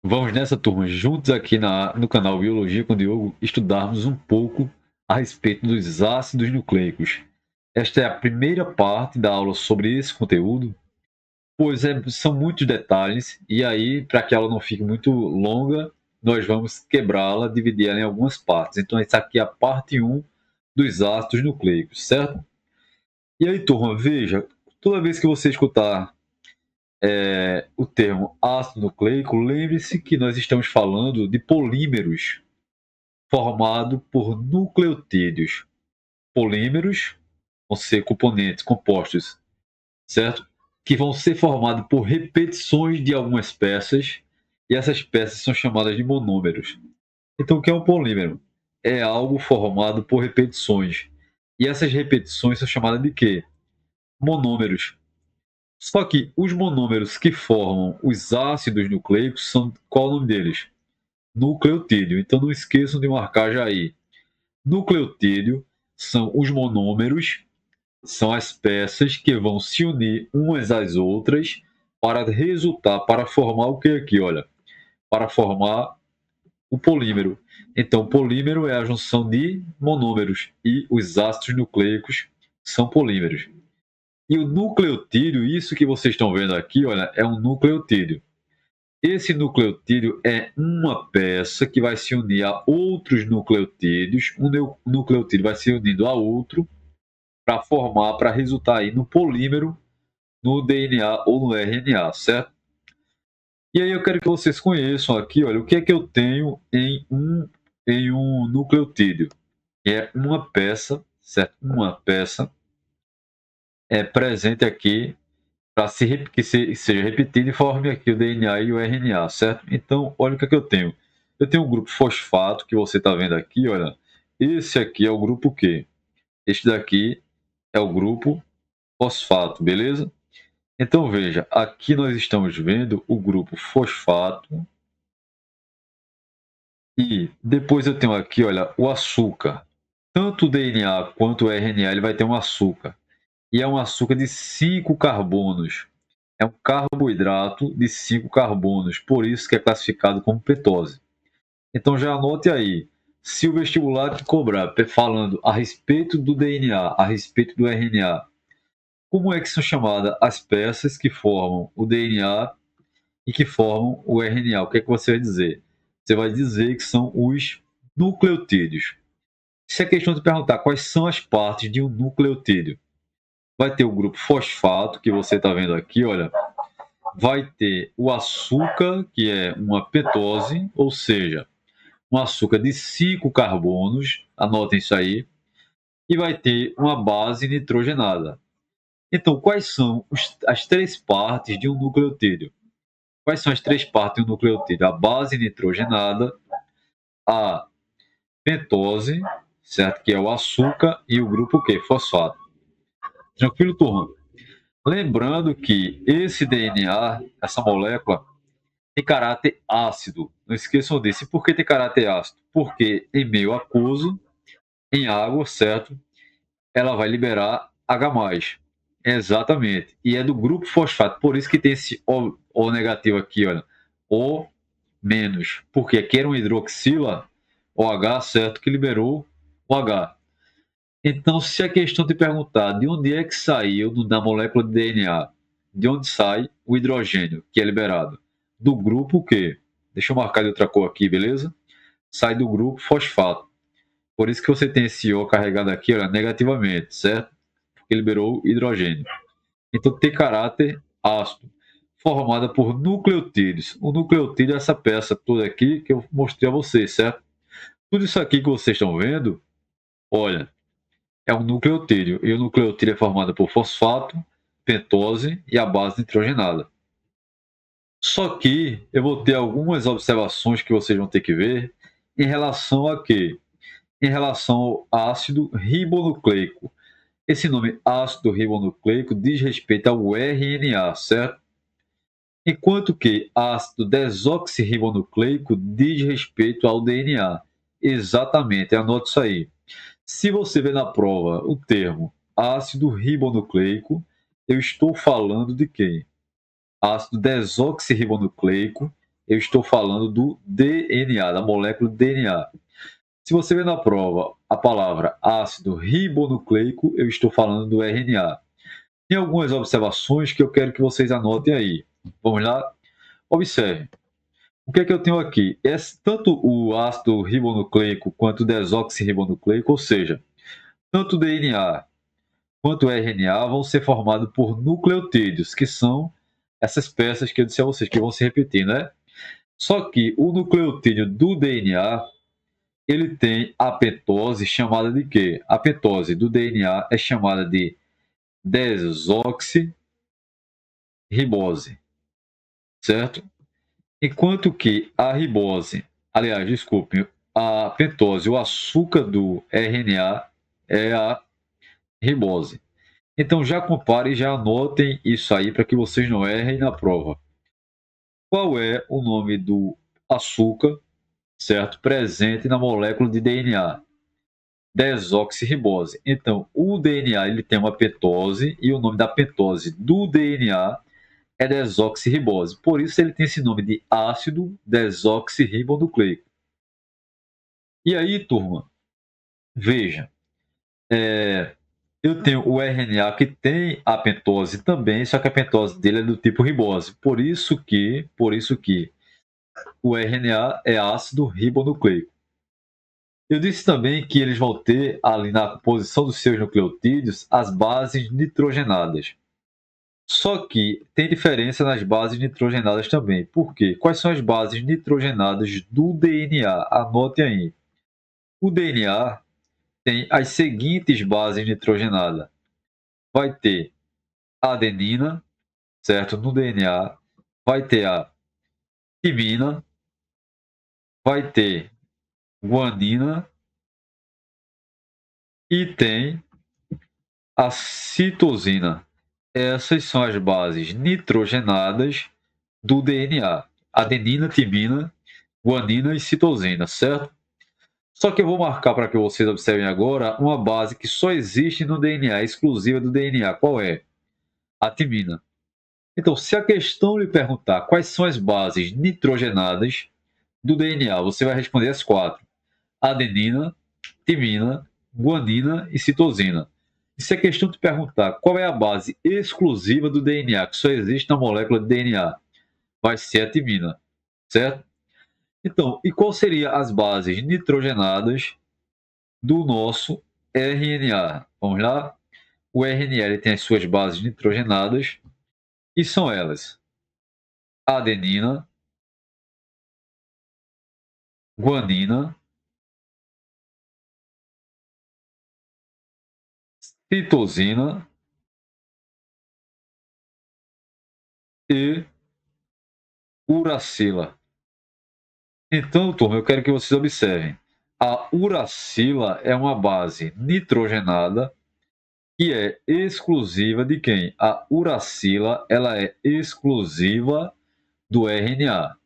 Vamos nessa, turma, juntos aqui no canal Biologia com o Diogo, estudarmos um pouco a respeito dos ácidos nucleicos. Esta é a primeira parte da aula sobre esse conteúdo, pois são muitos detalhes, e aí, para que ela não fique muito longa, nós vamos quebrá-la, dividir ela em algumas partes. Então, essa aqui é a parte 1 dos ácidos nucleicos, certo? E aí, turma, veja, toda vez que você escutar o termo ácido nucleico, lembre-se que nós estamos falando de polímeros formados por nucleotídeos. Polímeros vão ser componentes compostos, certo? Que vão ser formados por repetições de algumas peças, e essas peças são chamadas de monômeros. Então, o que é um polímero? É algo formado por repetições. E essas repetições são chamadas de quê? Monômeros. Só que os monômeros que formam os ácidos nucleicos são. Qual o nome deles? Nucleotídeo. Então não esqueçam de marcar já aí. Nucleotídeo são os monômeros, são as peças que vão se unir umas às outras para resultar, para formar o que aqui? Olha, para formar o polímero. Então, polímero é a junção de monômeros e os ácidos nucleicos são polímeros. E o nucleotídeo, isso que vocês estão vendo aqui, olha, é um nucleotídeo. Esse nucleotídeo é uma peça que vai se unir a outros nucleotídeos. Um nucleotídeo vai se unindo a outro para formar, para resultar aí no polímero, no DNA ou no RNA, certo? E aí eu quero que vocês conheçam aqui, olha, o que é que eu tenho em um nucleotídeo. É uma peça, certo? Uma peça é presente aqui para que seja repetido e forme aqui o DNA e o RNA, certo? Então, olha o que é que eu tenho. Eu tenho um grupo fosfato, que você está vendo aqui, olha. Esse aqui é o grupo Q. Este daqui é o grupo fosfato, beleza? Então, veja, aqui nós estamos vendo o grupo fosfato. E depois eu tenho aqui, olha, o açúcar. Tanto o DNA quanto o RNA ele vai ter um açúcar. E é um açúcar de 5 carbonos. É um carboidrato de 5 carbonos, por isso que é classificado como ketose. Então já anote aí, se o vestibular te cobrar falando a respeito do DNA, a respeito do RNA, como é que são chamadas as peças que formam o DNA e que formam o RNA? O que é que você vai dizer? Você vai dizer que são os nucleotídeos. Se a questão te perguntar quais são as partes de um nucleotídeo, vai ter o grupo fosfato, que você está vendo aqui, olha, vai ter o açúcar, que é uma ketose, ou seja, um açúcar de 5 carbonos, anotem isso aí, e vai ter uma base nitrogenada. Então, quais são as três partes de um nucleotídeo? Quais são as três partes de um nucleotídeo? A base nitrogenada, a pentose, certo? Que é o açúcar, e o grupo Q, fosfato. Tranquilo, turma? Lembrando que esse DNA, essa molécula, tem caráter ácido. Não esqueçam disso. E por que tem caráter ácido? Porque em meio aquoso, em água, certo? Ela vai liberar H+. Exatamente. E é do grupo fosfato. Por isso que tem esse O negativo aqui, olha. O menos. Porque aqui era um hidroxila, OH, certo? Que liberou o H. Então, se a questão te perguntar de onde é que saiu da molécula de DNA, de onde sai o hidrogênio que é liberado? Do grupo Q. Deixa eu marcar de outra cor aqui, beleza? Sai do grupo fosfato. Por isso que você tem esse O carregado aqui, olha, negativamente, certo? Porque liberou hidrogênio. Então tem caráter ácido, formada por nucleotídeos. O nucleotídeo é essa peça toda aqui que eu mostrei a vocês, certo? Tudo isso aqui que vocês estão vendo, olha, é um nucleotídeo. E o nucleotídeo é formado por fosfato, pentose e a base nitrogenada. Só que eu vou ter algumas observações que vocês vão ter que ver em relação a quê? Em relação ao ácido ribonucleico. Esse nome ácido ribonucleico diz respeito ao RNA, certo? Enquanto que ácido desoxirribonucleico diz respeito ao DNA. Exatamente, anote isso aí. Se você vê na prova o termo ácido ribonucleico, eu estou falando de quem? Ácido desoxirribonucleico eu estou falando do DNA, da molécula DNA. Se você vê na prova a palavra ácido ribonucleico, eu estou falando do RNA. Tem algumas observações que eu quero que vocês anotem aí. Vamos lá? Observe. O que é que eu tenho aqui? Tanto o ácido ribonucleico quanto o desoxirribonucleico, ou seja, tanto o DNA quanto o RNA vão ser formados por nucleotídeos, que são essas peças que eu disse a vocês, que vão se repetir, né? Só que o nucleotídeo do DNA, ele tem a pentose chamada de quê? A pentose do DNA é chamada de desoxirribose, certo? Enquanto que a ribose, aliás, desculpe, a pentose, o açúcar do RNA é a ribose. Então já comparem e já anotem isso aí para que vocês não errem na prova. Qual é o nome do açúcar, certo? Presente na molécula de DNA? Desoxirribose. Então, o DNA ele tem uma pentose e o nome da pentose do DNA é desoxirribose. Por isso ele tem esse nome de ácido desoxirribonucleico. E aí, turma, veja, eu tenho o RNA que tem a pentose também, só que a pentose dele é do tipo ribose. Por isso que o RNA é ácido ribonucleico. Eu disse também que eles vão ter ali na composição dos seus nucleotídeos as bases nitrogenadas. Só que tem diferença nas bases nitrogenadas também. Por quê? Quais são as bases nitrogenadas do DNA? Anote aí. O DNA tem as seguintes bases nitrogenadas. Vai ter adenina, certo? No DNA. Vai ter a timina. Vai ter guanina. E tem a citosina. Essas são as bases nitrogenadas do DNA. Adenina, timina, guanina e citosina, certo? Só que eu vou marcar para que vocês observem agora uma base que só existe no DNA, exclusiva do DNA. Qual é? A timina. Então, se a questão lhe perguntar quais são as bases nitrogenadas do DNA, você vai responder as 4. Adenina, timina, guanina e citosina. E se a questão te perguntar qual é a base exclusiva do DNA, que só existe na molécula de DNA, vai ser a timina, certo? Então, e qual seriam as bases nitrogenadas do nosso RNA? Vamos lá? O RNA ele tem as suas bases nitrogenadas e são elas: adenina, guanina, citosina e uracila. Então, turma, eu quero que vocês observem. A uracila é uma base nitrogenada que é exclusiva de quem? A uracila, ela é exclusiva do RNA,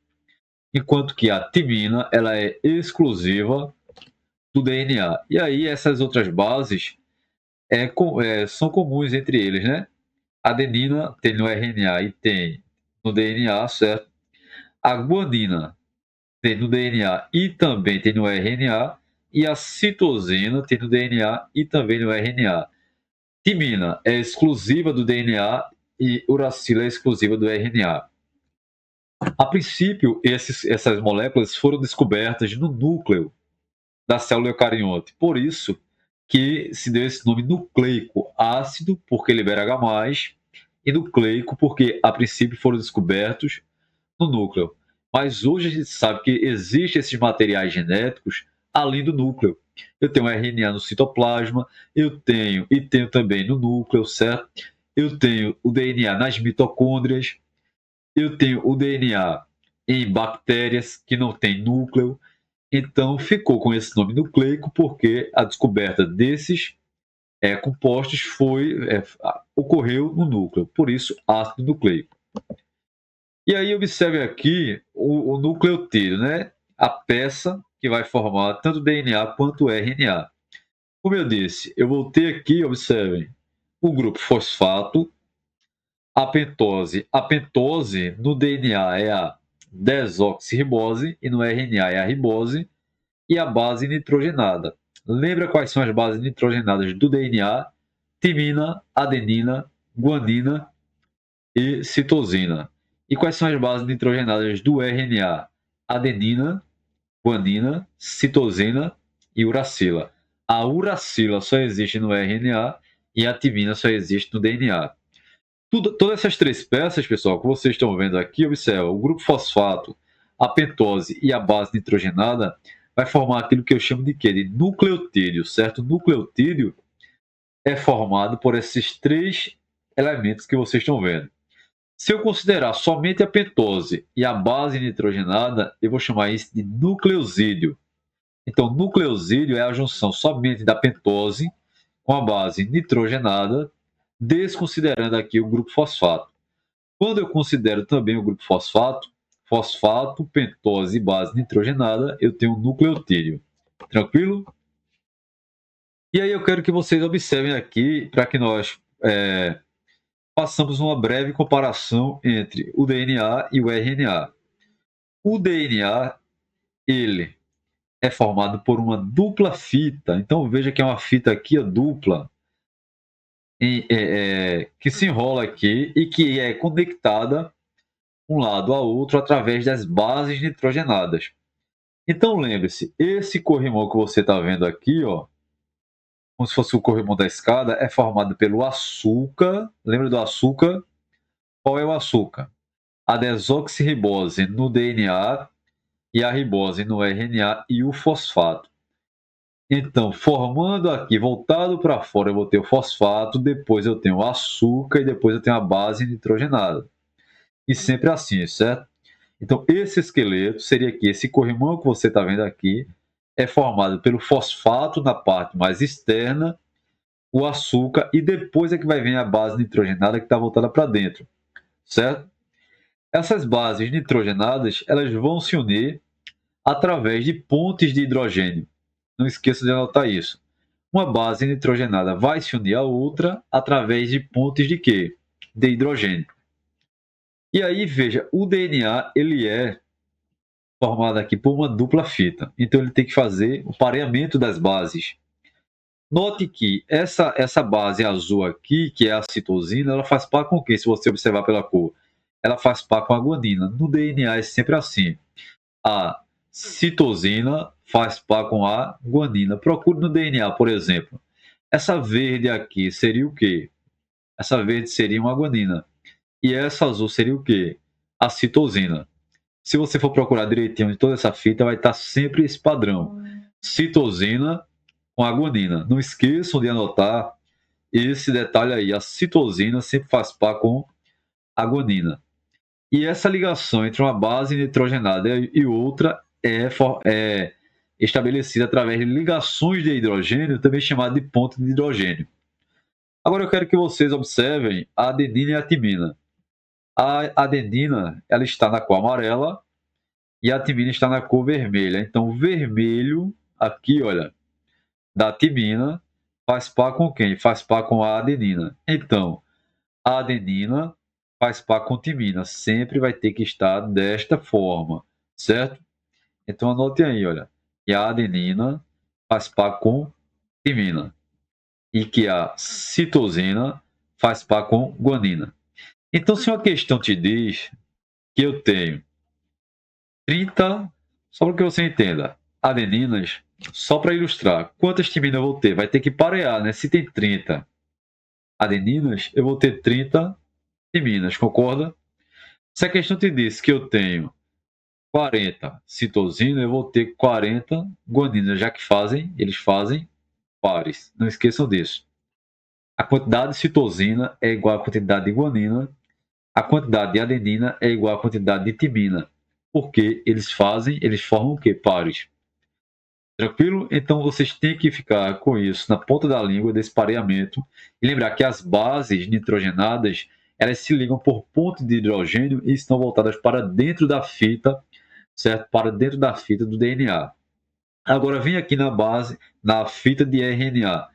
enquanto que a timina, ela é exclusiva do DNA. E aí essas outras bases são comuns entre eles, né? A adenina tem no RNA e tem no DNA, certo? A guanina tem no DNA e também tem no RNA, e a citosina tem no DNA e também no RNA. Timina é exclusiva do DNA e uracila é exclusiva do RNA. A princípio, essas moléculas foram descobertas no núcleo da célula eucarionte. Por isso que se deu esse nome nucleico, ácido porque libera H+, e nucleico porque a princípio foram descobertos no núcleo. Mas hoje a gente sabe que existem esses materiais genéticos além do núcleo. Eu tenho RNA no citoplasma, eu tenho também no núcleo, certo? Eu tenho o DNA nas mitocôndrias, eu tenho o DNA em bactérias que não tem núcleo. Então ficou com esse nome nucleico porque a descoberta desses compostos ocorreu no núcleo, por isso ácido nucleico. E aí observe aqui o nucleotídeo, né? A peça que vai formar tanto o DNA quanto o RNA. Como eu disse, eu vou ter aqui, observem, o grupo fosfato, a pentose. A pentose no DNA é a desoxirribose, e no RNA é a ribose, e a base nitrogenada. Lembra quais são as bases nitrogenadas do DNA? Timina, adenina, guanina e citosina. E quais são as bases nitrogenadas do RNA? Adenina, guanina, citosina e uracila. A uracila só existe no RNA e a timina só existe no DNA. Todas essas três peças, pessoal, que vocês estão vendo aqui, observa, o grupo fosfato, a pentose e a base nitrogenada vai formar aquilo que eu chamo de quê? De nucleotídeo, certo? O nucleotídeo é formado por esses três elementos que vocês estão vendo. Se eu considerar somente a pentose e a base nitrogenada, eu vou chamar isso de nucleosídeo. Então, nucleosídeo é a junção somente da pentose com a base nitrogenada, desconsiderando aqui o grupo fosfato. Quando eu considero também o grupo fosfato, pentose e base nitrogenada, eu tenho um nucleotídeo. Tranquilo? E aí eu quero que vocês observem aqui, para que nós façamos uma breve comparação entre o DNA e o RNA. O DNA, ele é formado por uma dupla fita. Então veja que é uma fita aqui dupla, que se enrola aqui e que é conectada um lado ao outro através das bases nitrogenadas. Então lembre-se, esse corrimão que você está vendo aqui, ó, como se fosse o corrimão da escada, é formado pelo açúcar. Lembra do açúcar? Qual é o açúcar? A desoxirribose no DNA e a ribose no RNA e o fosfato. Então, formando aqui, voltado para fora, eu vou ter o fosfato, depois eu tenho o açúcar e depois eu tenho a base nitrogenada. E sempre assim, certo? Então, esse esqueleto seria aqui, esse corrimão que você está vendo aqui, é formado pelo fosfato na parte mais externa, o açúcar, e depois é que vai vir a base nitrogenada que está voltada para dentro, certo? Essas bases nitrogenadas, elas vão se unir através de pontes de hidrogênio. Não esqueça de anotar isso. Uma base nitrogenada vai se unir a outra através de pontes de quê? De hidrogênio. E aí, veja, o DNA ele é formado aqui por uma dupla fita. Então, ele tem que fazer o pareamento das bases. Note que essa base azul aqui, que é a citosina, ela faz par com o quê? Se você observar pela cor. Ela faz par com a guanina. No DNA é sempre assim. A citosina faz par com a guanina. Procure no DNA, por exemplo. Essa verde aqui seria o quê? Essa verde seria uma guanina. E essa azul seria o quê? A citosina. Se você for procurar direitinho em toda essa fita, vai estar sempre esse padrão. Citosina com a guanina. Não esqueçam de anotar esse detalhe aí. A citosina sempre faz par com a guanina. E essa ligação entre uma base nitrogenada e outra é estabelecida através de ligações de hidrogênio, também chamada de ponte de hidrogênio. Agora eu quero que vocês observem a adenina e a timina. A adenina ela está na cor amarela e a timina está na cor vermelha. Então, o vermelho aqui, olha, da timina faz par com quem? Faz par com a adenina. Então, a adenina faz par com timina. Sempre vai ter que estar desta forma, certo? Então, anote aí, olha, que a adenina faz par com timina e que a citosina faz par com guanina. Então, se uma questão te diz que eu tenho 30, só para que você entenda, adeninas, só para ilustrar, quantas timinas eu vou ter? Vai ter que parear, né? Se tem 30 adeninas, eu vou ter 30 timinas, concorda? Se a questão te diz que eu tenho 40 citosina, eu vou ter 40 guaninas, já que eles fazem pares. Não esqueçam disso. A quantidade de citosina é igual à quantidade de guanina, a quantidade de adenina é igual à quantidade de timina, porque eles formam o quê? Pares. Tranquilo? Então vocês têm que ficar com isso na ponta da língua desse pareamento e lembrar que as bases nitrogenadas elas se ligam por ponte de hidrogênio e estão voltadas para dentro da fita, certo? Para dentro da fita do DNA. Agora vem aqui na fita de RNA.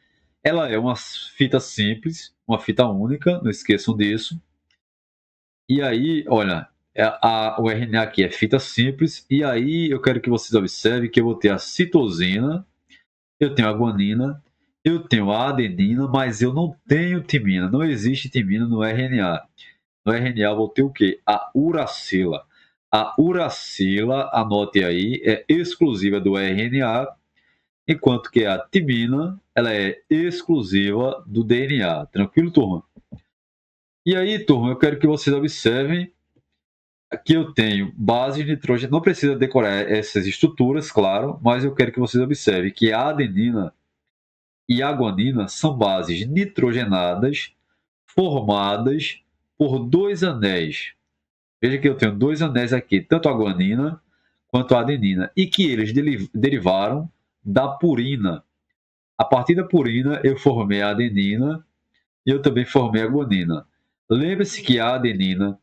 Ela é uma fita simples, uma fita única, não esqueçam disso. E aí, olha, O RNA aqui é fita simples, e aí eu quero que vocês observem que eu vou ter a citosina, eu tenho a guanina, eu tenho a adenina, mas eu não tenho timina, não existe timina no RNA. No RNA eu vou ter o quê? A uracila. A uracila, anote aí, é exclusiva do RNA, enquanto que a timina, ela é exclusiva do DNA. Tranquilo, turma? E aí, turma, eu quero que vocês observem que eu tenho base de nitrogênio. Não precisa decorar essas estruturas, claro, mas eu quero que vocês observem que a adenina e a guanina são bases nitrogenadas formadas por dois anéis. Veja que eu tenho dois anéis aqui, tanto a guanina quanto a adenina, e que eles derivaram da purina. A partir da purina, eu formei a adenina e eu também formei a guanina. Lembre-se que a adenina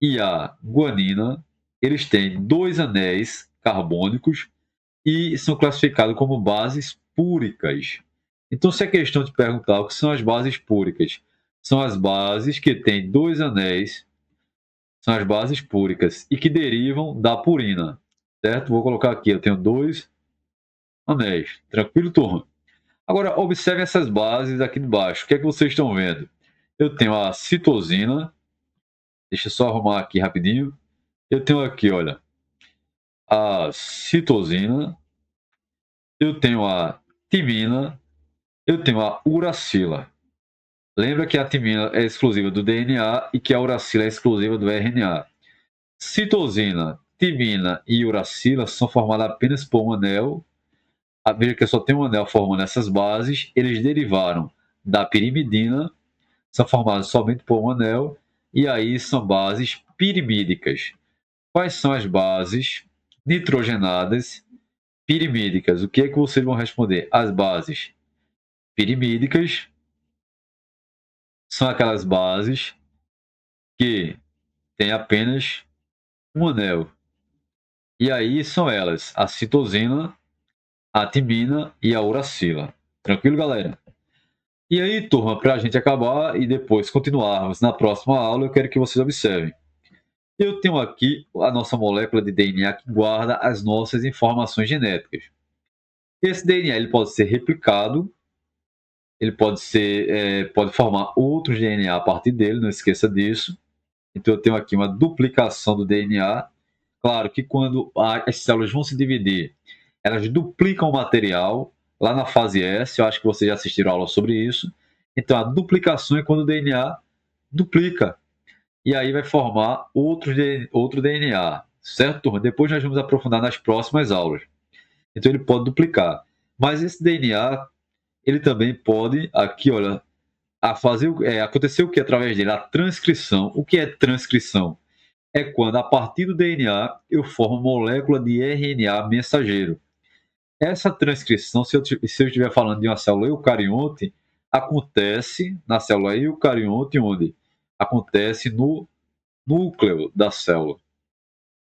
e a guanina, eles têm dois anéis carbônicos e são classificados como bases púricas. Então, se a questão te perguntar o que são as bases púricas, são as bases que têm dois anéis, são as bases púricas e que derivam da purina, certo? Vou colocar aqui, eu tenho dois anéis. Tranquilo, turma? Agora, observe essas bases aqui de baixo. O que é que vocês estão vendo? Eu tenho a citosina. Deixa eu só arrumar aqui rapidinho. Eu tenho aqui, olha, a citosina. Eu tenho a timina. Eu tenho a uracila. Lembra que a timina é exclusiva do DNA e que a uracila é exclusiva do RNA. Citosina, timina e uracila são formadas apenas por um anel. Veja que só tem um anel formando essas bases. Eles derivaram da pirimidina, são formados somente por um anel, e aí são bases pirimídicas. Quais são as bases nitrogenadas pirimídicas? O que é que vocês vão responder? As bases pirimídicas são aquelas bases que têm apenas um anel. E aí são elas, a citosina, a timina e a uracila. Tranquilo, galera? E aí, turma, para a gente acabar e depois continuarmos na próxima aula, eu quero que vocês observem. Eu tenho aqui a nossa molécula de DNA que guarda as nossas informações genéticas. Esse DNA ele pode ser replicado, ele pode formar outros DNA a partir dele, não esqueça disso. Então eu tenho aqui uma duplicação do DNA. Claro que quando as células vão se dividir, elas duplicam o material lá na fase S. Eu acho que vocês já assistiram aula sobre isso. Então a duplicação é quando o DNA duplica. E aí vai formar outro DNA, certo, turma? Depois nós vamos aprofundar nas próximas aulas. Então ele pode duplicar. Mas esse DNA, ele também pode, aqui, olha, acontecer o que através dele? A transcrição. O que é transcrição? É quando, a partir do DNA, eu formo molécula de RNA mensageiro. Essa transcrição, se eu estiver falando de uma célula eucarionte, acontece na célula eucarionte, onde? Acontece no núcleo da célula.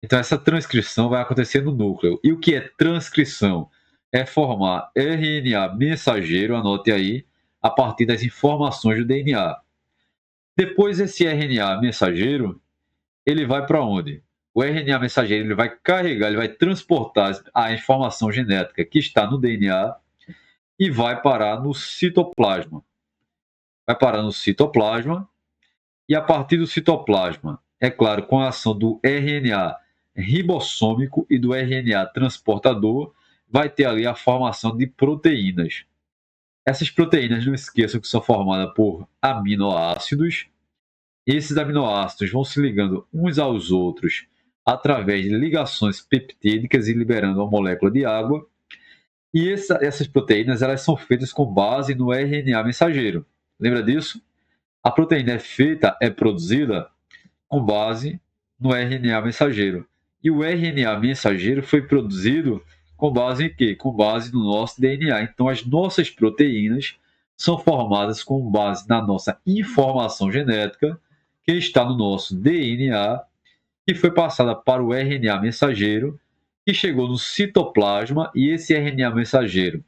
Então, essa transcrição vai acontecer no núcleo. E o que é transcrição? É formar RNA mensageiro, anote aí, a partir das informações do DNA. Depois, esse RNA mensageiro, ele vai para onde? O RNA mensageiro ele vai carregar, ele vai transportar a informação genética que está no DNA e vai parar no citoplasma. Vai parar no citoplasma e a partir do citoplasma, é claro, com a ação do RNA ribossômico e do RNA transportador, vai ter ali a formação de proteínas. Essas proteínas, não esqueçam que são formadas por aminoácidos. Esses aminoácidos vão se ligando uns aos outros através de ligações peptídicas e liberando uma molécula de água. E essas proteínas elas são feitas com base no RNA mensageiro. Lembra disso? A proteína é produzida com base no RNA mensageiro. E o RNA mensageiro foi produzido com base em quê? Com base no nosso DNA. Então, as nossas proteínas são formadas com base na nossa informação genética, que está no nosso DNA, que foi passada para o RNA mensageiro, que chegou no citoplasma, e esse RNA mensageiro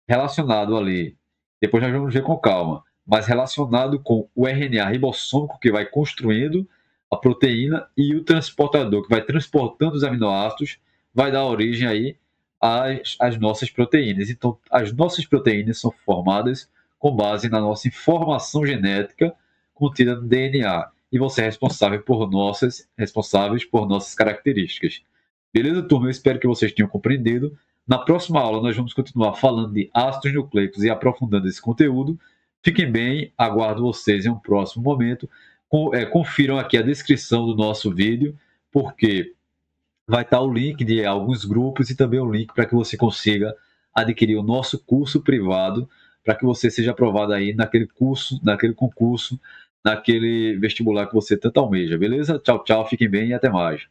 relacionado ali, depois nós vamos ver com calma, mas relacionado com o RNA ribossômico que vai construindo a proteína, e o transportador, que vai transportando os aminoácidos, vai dar origem aí às nossas proteínas. Então, as nossas proteínas são formadas com base na nossa informação genética contida no DNA. E você é responsáveis por nossas características. Beleza, turma? Eu espero que vocês tenham compreendido. Na próxima aula, nós vamos continuar falando de ácidos nucleicos e aprofundando esse conteúdo. Fiquem bem, aguardo vocês em um próximo momento. Confiram aqui a descrição do nosso vídeo, porque vai estar o link de alguns grupos e também o link para que você consiga adquirir o nosso curso privado, para que você seja aprovado aí naquele curso, naquele concurso, naquele vestibular que você tanto almeja, beleza? Tchau, tchau, fiquem bem e até mais.